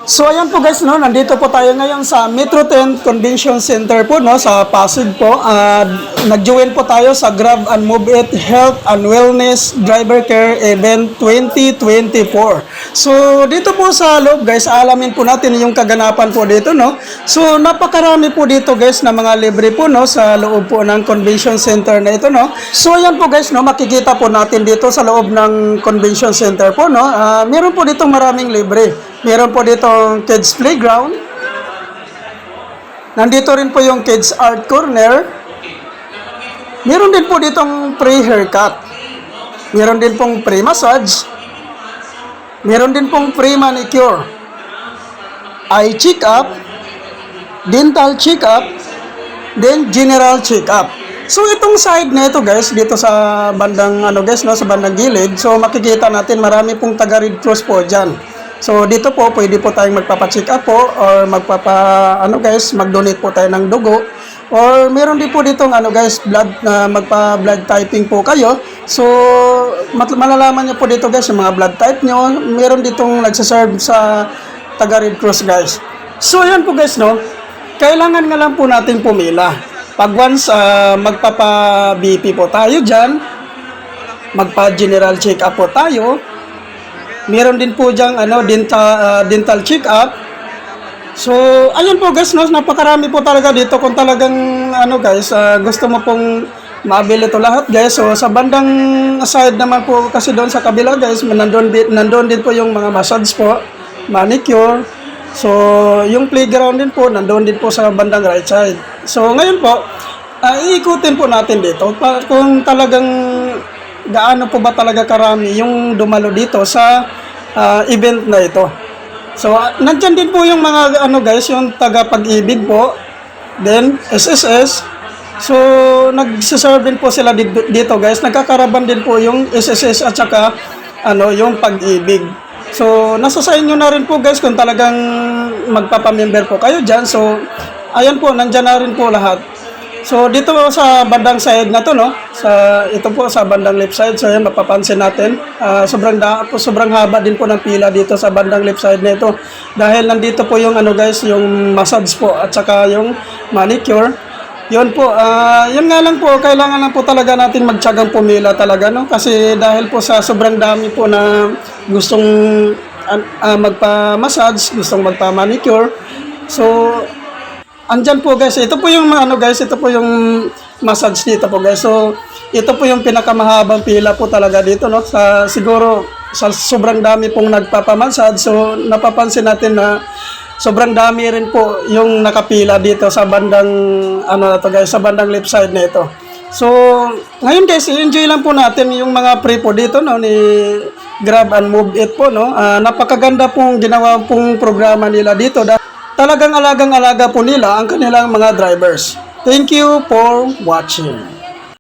So ayan po guys, no, nandito po tayo ngayon sa Metro 10 Convention Center po, no, sa Pasig po. Nag-join po tayo sa Grab and Move It Health and Wellness Driver Care Event 2024. So dito po sa loob guys, alamin po natin yung kaganapan po dito, no. So napakarami po dito guys na mga libre po, no, sa loob po ng Convention Center na ito, no. So ayan po guys, no, makikita po natin dito sa loob ng Convention Center po, no. Meron po dito maraming libre. Meron po dito kids playground. Nandito rin po yung kids art corner. Meron din po ditong free haircut. Meron din pong free massage. Meron din pong free manicure. Eye check-up, dental check-up, then general check-up. So itong side na ito guys, dito sa bandang guys, no, sa bandang gilid, so makikita natin marami pong taga Red Cross po diyan. So dito po pwede po tayong magpapa-check up po or mag-donate po tayo ng dugo, or meron din po ditong guys, blood magpa-blood typing po kayo. So malalaman niyo po dito guys yung mga blood type niyo. Meron ditong nagse-serve sa taga Red Cross guys. So ayan po guys, no. Kailangan nga lang po nating pumila. Pag once magpapa-BP po tayo diyan, magpa-general check up po tayo. Meron din po diyang dental check-up. So, ayun po guys, no, napakarami po talaga dito kung talagang guys, gusto mo pong mabili ito lahat guys. So, sa bandang side naman po kasi doon sa kabila guys, nandun din po yung mga massage po, manicure. So, yung playground din po, nandun din po sa bandang right side. So, ngayon po, iikutin po natin dito kung talagang gaano po ba talaga karami yung dumalo dito sa event na ito. So, nandyan din po yung mga guys, yung taga Pag-ibig po, then SSS. So, nagsiserve din po sila dito guys. Nagkakaraban din po yung SSS at saka yung Pag-ibig. So, nasa sa inyo na rin po guys kung talagang magpapamember po kayo dyan. So, ayan po, nandyan na rin po lahat. So dito sa bandang side na to, no, ito po sa bandang left side, so yan mapapansin natin, sobrang haba din po ng pila dito sa bandang left side na ito, dahil nandito po yung guys, yung massage po at saka yung manicure. Yun po, yun nga lang po, kailangan lang po talaga natin magtiyagang pumila talaga, no, kasi dahil po sa sobrang dami po na gustong magpa-massage, gustong magpa-manicure. So andyan po guys, ito po yung guys, ito po yung massage dito po guys. So ito po yung pinakamahabang pila po talaga dito, no. Siguro sa sobrang dami pong nagpapamassage, so napapansin natin na sobrang dami rin po yung nakapila dito sa bandang guys, sa bandang left side na ito. So ngayon guys, enjoy lang po natin yung mga free po dito, no, ni Grab and Move It po, no. Napakaganda pong ginawa pong programa nila dito. Talagang alagang-alaga po nila ang kanilang mga drivers. Thank you for watching.